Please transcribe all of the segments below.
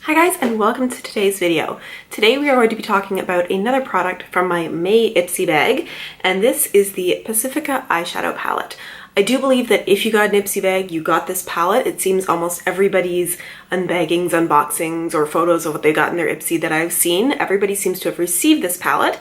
Hi guys, and welcome to today's video. Today we are going to be talking about another product from my May Ipsy bag, and this is the Pacifica eyeshadow palette. I do believe that if you got an Ipsy bag, you got this palette. It seems almost everybody's unbaggings, unboxings, or photos of what they got in their Ipsy that I've seen, everybody seems to have received this palette.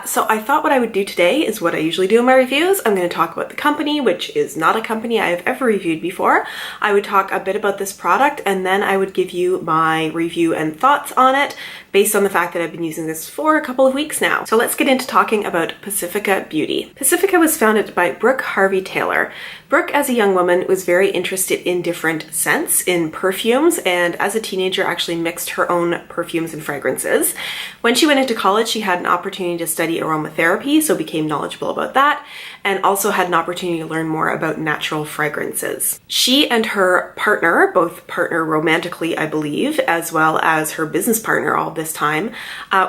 So I thought what I would do today is what I usually do in my reviews. I'm going to talk about the company, which is not a company I have ever reviewed before. I would talk a bit about this product, and then I would give you my review and thoughts on it based on the fact that I've been using this for a couple of weeks now. So let's get into talking about Pacifica Beauty. Pacifica was founded by Brooke Harvey Taylor. Brooke, as a young woman, was very interested in different scents, in perfumes, and as a teenager actually mixed her own perfumes and fragrances. When she went into college, she had an opportunity to study aromatherapy, so became knowledgeable about that, and also had an opportunity to learn more about natural fragrances. She and her partner, both partner romantically, I believe, as well as her business partner all this time,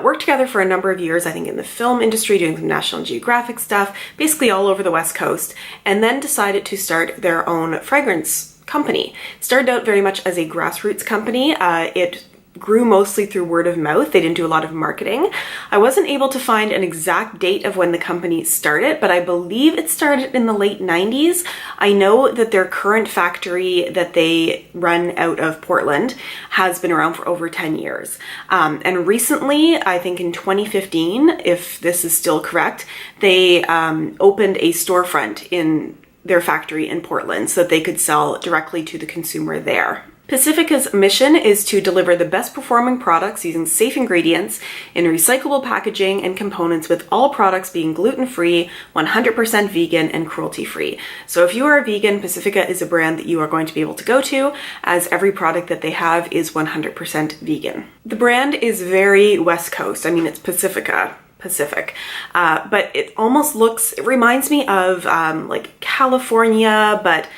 worked together for a number of years, I think in the film industry, doing some National Geographic stuff, basically all over the West Coast, and then decided to start their own fragrance company. Started out very much as a grassroots company. It grew mostly through word of mouth. They didn't do a lot of marketing. I wasn't able to find an exact date of when the company started, but I believe it started in the late 90s. I know that their current factory that they run out of Portland has been around for over 10 years. And recently, I think in 2015, if this is still correct, they opened a storefront in their factory in Portland so that they could sell directly to the consumer there. Pacifica's mission is to deliver the best performing products using safe ingredients in recyclable packaging and components, with all products being gluten-free, 100% vegan, and cruelty-free. So if you are a vegan, Pacifica is a brand that you are going to be able to go to, as every product that they have is 100% vegan. The brand is very West Coast. I mean, it's Pacific, but it almost looks, it reminds me of like California, but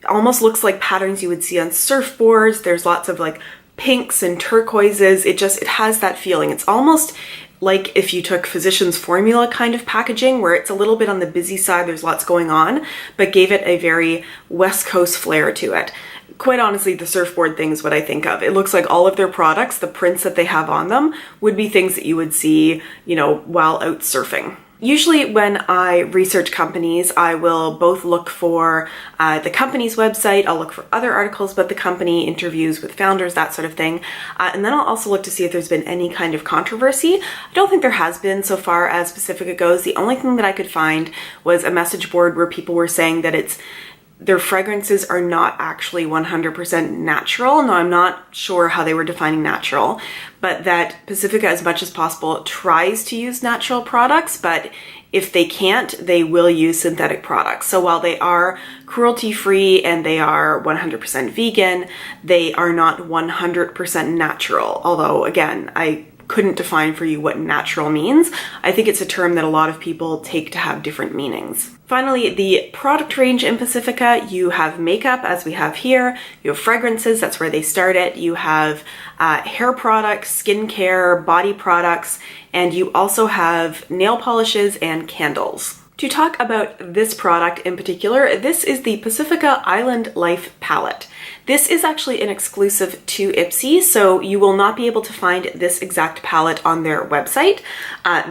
almost looks like patterns you would see on surfboards. There's lots of like pinks and turquoises. It has that feeling. It's almost like if you took Physicians Formula kind of packaging, where it's a little bit on the busy side, there's lots going on, but gave it a very West Coast flair to it. Quite honestly, the surfboard thing is what I think of. It looks like all of their products, the prints that they have on them, would be things that you would see, while out surfing. Usually when I research companies, I will both look for the company's website, I'll look for other articles about the company, interviews with founders, that sort of thing. And then I'll also look to see if there's been any kind of controversy. I don't think there has been so far as Pacifica goes. The only thing that I could find was a message board where people were saying that their fragrances are not actually 100% natural. Now, I'm not sure how they were defining natural, but that Pacifica, as much as possible, tries to use natural products, but if they can't, they will use synthetic products. So while they are cruelty-free and they are 100% vegan, they are not 100% natural. Although, again, I couldn't define for you what natural means. I think it's a term that a lot of people take to have different meanings. Finally, the product range in Pacifica, you have makeup, as we have here. You have fragrances, that's where they start it. You have hair products, skincare, body products, and you also have nail polishes and candles. To talk about this product in particular, this is the Pacifica Island Life palette. This is actually an exclusive to Ipsy, so you will not be able to find this exact palette on their website.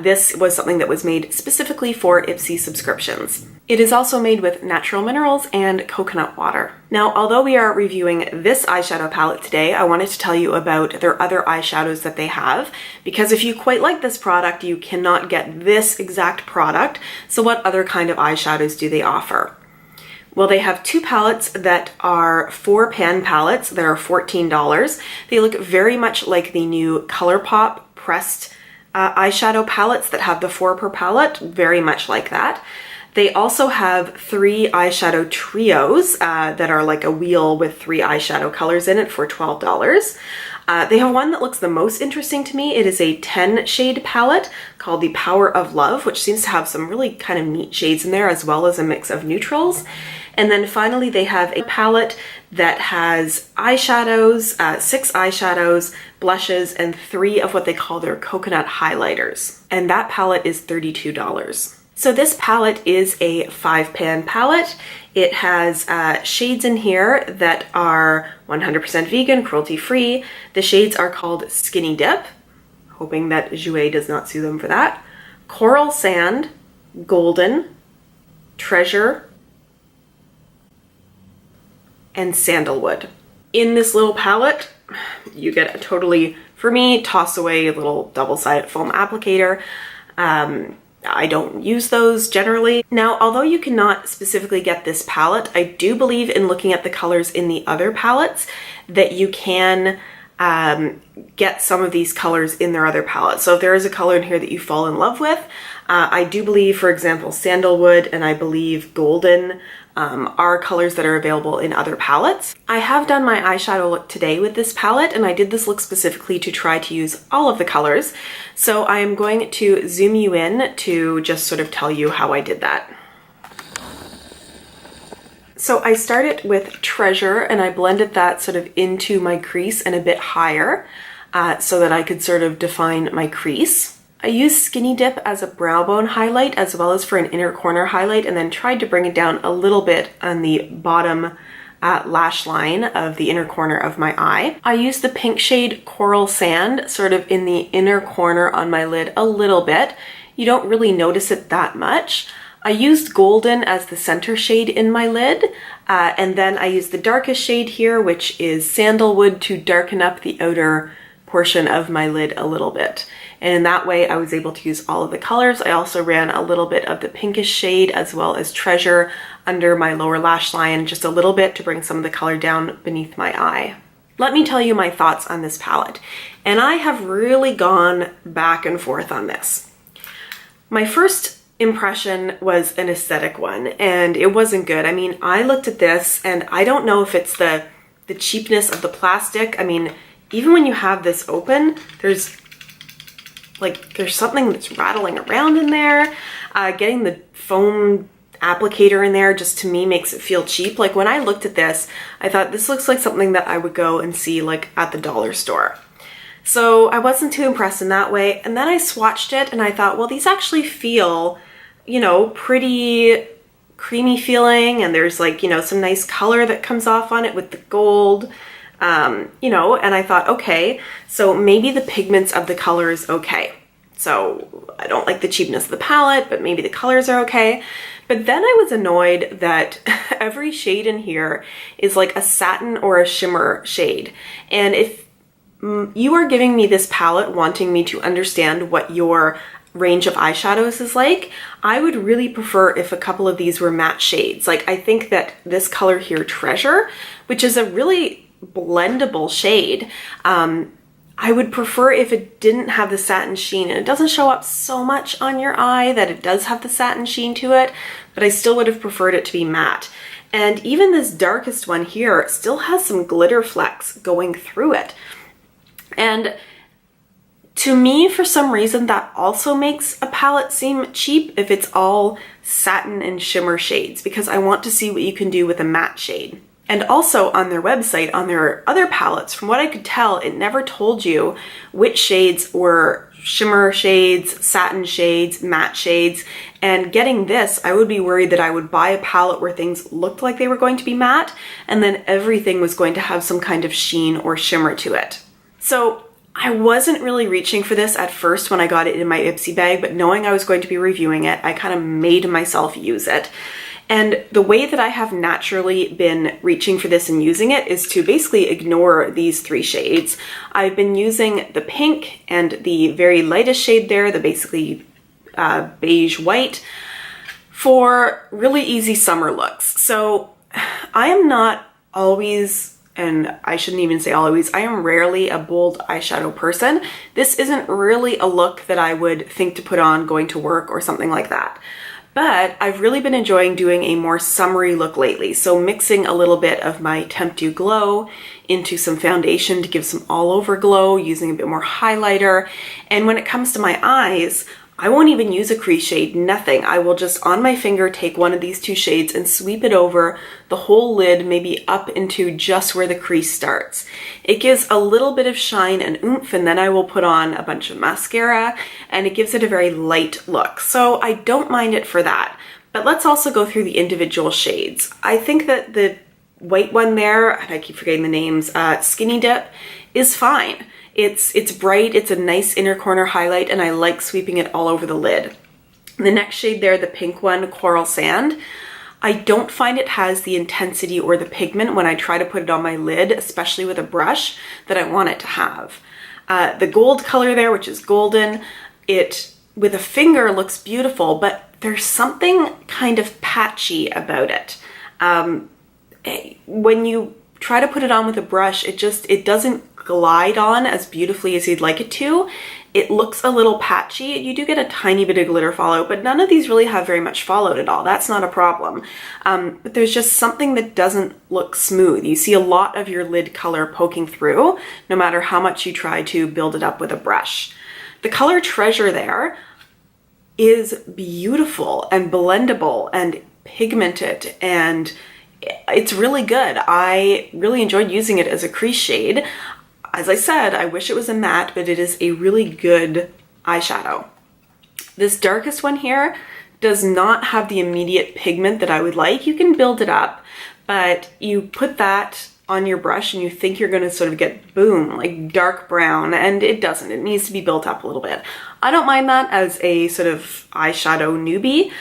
This was something that was made specifically for Ipsy subscriptions. It is also made with natural minerals and coconut water. Now, although we are reviewing this eyeshadow palette today, I wanted to tell you about their other eyeshadows that they have, because if you quite like this product, you cannot get this exact product. So what other kind of eyeshadows do they offer? Well, they have two palettes that are 4-pan palettes that are $14. They look very much like the new ColourPop pressed eyeshadow palettes that have the 4 per palette, very much like that. They also have 3 eyeshadow trios that are like a wheel with 3 eyeshadow colors in it for $12. They have one that looks the most interesting to me. It is a 10 shade palette called the Power of Love, which seems to have some really kind of neat shades in there, as well as a mix of neutrals. And then finally, they have a palette that has eyeshadows, 6 eyeshadows, blushes, and 3 of what they call their coconut highlighters. And that palette is $32. So this palette is a 5-pan palette. It has shades in here that are 100% vegan, cruelty-free. The shades are called Skinny Dip, hoping that Jouer does not sue them for that. Coral Sand, Golden, Treasure, and Sandalwood. In this little palette, you get a totally, for me, toss away little double-sided foam applicator. I don't use those generally. Now, although you cannot specifically get this palette, I do believe in looking at the colors in the other palettes that you can get some of these colors in their other palettes. So if there is a color in here that you fall in love with, I do believe, for example, Sandalwood and I believe Golden are colors that are available in other palettes. I have done my eyeshadow look today with this palette, and I did this look specifically to try to use all of the colors. So I am going to zoom you in to just sort of tell you how I did that. So I started with Treasure and I blended that sort of into my crease and a bit higher so that I could sort of define my crease. I used Skinny Dip as a brow bone highlight as well as for an inner corner highlight, and then tried to bring it down a little bit on the bottom lash line of the inner corner of my eye. I used the pink shade Coral Sand sort of in the inner corner on my lid a little bit. You don't really notice it that much. I used Golden as the center shade in my lid, and then I used the darkest shade here, which is Sandalwood, to darken up the outer portion of my lid a little bit. And in that way, I was able to use all of the colors. I also ran a little bit of the pinkish shade as well as Treasure under my lower lash line, just a little bit to bring some of the color down beneath my eye. Let me tell you my thoughts on this palette. And I have really gone back and forth on this. My first impression was an aesthetic one, and it wasn't good. I mean, I looked at this and I don't know if it's the cheapness of the plastic. I mean, even when you have this open, there's something that's rattling around in there. Getting the foam applicator in there just to me makes it feel cheap. Like when I looked at this, I thought this looks like something that I would go and see like at the dollar store. So I wasn't too impressed in that way. And then I swatched it and I thought, well, these actually feel, you know, pretty creamy feeling, and there's like, you know, some nice color that comes off on it with the gold. You know, and I thought, okay, so maybe the pigments of the color is okay. So I don't like the cheapness of the palette, but maybe the colors are okay. But then I was annoyed that every shade in here is like a satin or a shimmer shade. And if you are giving me this palette wanting me to understand what your range of eyeshadows is like, I would really prefer if a couple of these were matte shades. Like I think that this color here, Treasure, which is a really blendable shade, I would prefer if it didn't have the satin sheen, and it doesn't show up so much on your eye that it does have the satin sheen to it, but I still would have preferred it to be matte. And even this darkest one here still has some glitter flecks going through it. And to me, for some reason, that also makes a palette seem cheap if it's all satin and shimmer shades, because I want to see what you can do with a matte shade. And also on their website, on their other palettes, from what I could tell, it never told you which shades were shimmer shades, satin shades, matte shades. And getting this, I would be worried that I would buy a palette where things looked like they were going to be matte, and then everything was going to have some kind of sheen or shimmer to it. So I wasn't really reaching for this at first when I got it in my Ipsy bag, but knowing I was going to be reviewing it, I kind of made myself use it. And the way that I have naturally been reaching for this and using it is to basically ignore these three shades. I've been using the pink and the very lightest shade there, the basically beige white, for really easy summer looks. So I am not always, and I shouldn't even say always, I am rarely a bold eyeshadow person. This isn't really a look that I would think to put on going to work or something like that. But I've really been enjoying doing a more summery look lately. So mixing a little bit of my Tempt You Glow into some foundation to give some all over glow, using a bit more highlighter. And when it comes to my eyes, I won't even use a crease shade, nothing. I will just on my finger take one of these two shades and sweep it over the whole lid, maybe up into just where the crease starts. It gives a little bit of shine and oomph, and then I will put on a bunch of mascara, and it gives it a very light look. So I don't mind it for that. But let's also go through the individual shades. I think that the white one there, and I keep forgetting the names, Skinny Dip, is fine. It's bright, it's a nice inner corner highlight, and I like sweeping it all over the lid. The next shade there, the pink one, Coral Sand, I don't find it has the intensity or the pigment when I try to put it on my lid, especially with a brush, that I want it to have. The gold color there, which is golden, it with a finger looks beautiful, but there's something kind of patchy about it. When you try to put it on with a brush, it doesn't glide on as beautifully as you'd like it to. It looks a little patchy. You do get a tiny bit of glitter fallout, but none of these really have very much fallout at all. That's not a problem. But there's just something that doesn't look smooth. You see a lot of your lid color poking through, no matter how much you try to build it up with a brush. The color Treasure there is beautiful and blendable and pigmented, and it's really good. I really enjoyed using it as a crease shade. As I said, I wish it was a matte, but it is a really good eyeshadow. This darkest one here does not have the immediate pigment that I would like. You can build it up, but you put that on your brush and you think you're going to sort of get, boom, like dark brown, and it doesn't. It needs to be built up a little bit. I don't mind that as a sort of eyeshadow newbie,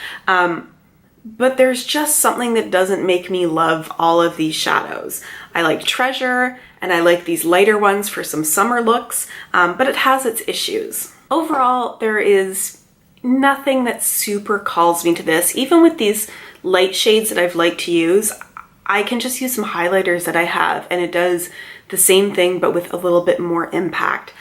but there's just something that doesn't make me love all of these shadows. I like Treasure, and I like these lighter ones for some summer looks, but it has its issues. Overall, there is nothing that super calls me to this. Even with these light shades that I've liked to use, I can just use some highlighters that I have, and it does the same thing, but with a little bit more impact.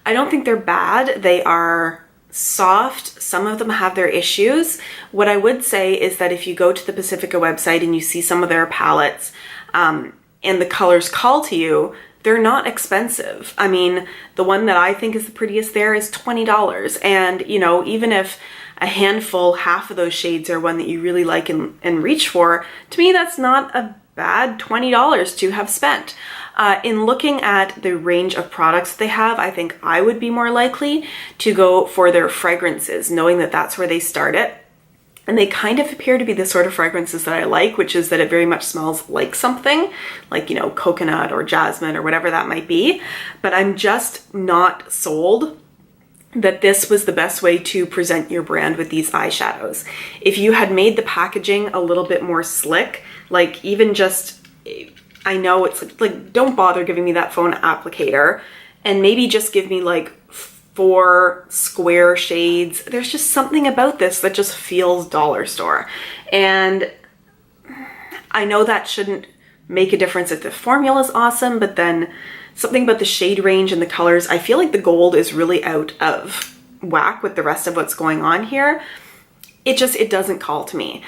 I don't think they're bad. They are soft. Some of them have their issues. What I would say is that if you go to the Pacifica website and you see some of their palettes, and the colors call to you, they're not expensive. I mean, the one that I think is the prettiest there is $20. And, you know, even if a handful, half of those shades are one that you really like and reach for, to me, that's not a bad $20 to have spent. In looking at the range of products they have, I think I would be more likely to go for their fragrances, knowing that that's where they start it. And they kind of appear to be the sort of fragrances that I like, which is that it very much smells like something, like, you know, coconut or jasmine or whatever that might be. But I'm just not sold that this was the best way to present your brand with these eyeshadows. If you had made the packaging a little bit more slick, like even just, I know it's like don't bother giving me that phone applicator, and maybe just give me like 4 square shades. There's just something about this that just feels dollar store. And I know that shouldn't make a difference if the formula is awesome, but then something about the shade range and the colors, I feel like the gold is really out of whack with the rest of what's going on here. It doesn't call to me.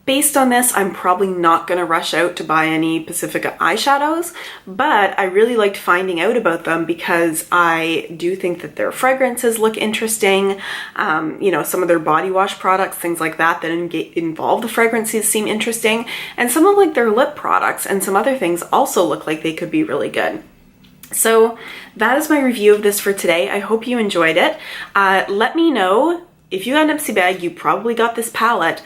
Based on this, I'm probably not going to rush out to buy any Pacifica eyeshadows, but I really liked finding out about them because I do think that their fragrances look interesting. You know, some of their body wash products, things like that involve the fragrances seem interesting. And some of like their lip products and some other things also look like they could be really good. So that is my review of this for today. I hope you enjoyed it. Let me know if you got an Ipsy bag, you probably got this palette.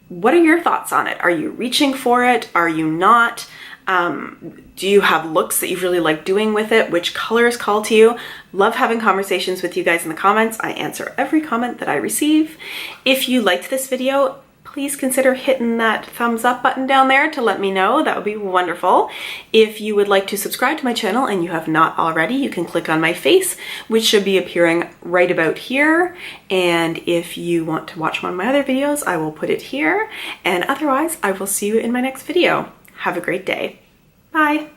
What are your thoughts on it? Are you reaching for it? Are you not? Do you have looks that you really like doing with it? Which colors call to you? Love having conversations with you guys in the comments. I answer every comment that I receive. If you liked this video, please consider hitting that thumbs up button down there to let me know. That would be wonderful. If you would like to subscribe to my channel and you have not already, you can click on my face, which should be appearing right about here. And if you want to watch one of my other videos, I will put it here. And otherwise, I will see you in my next video. Have a great day. Bye.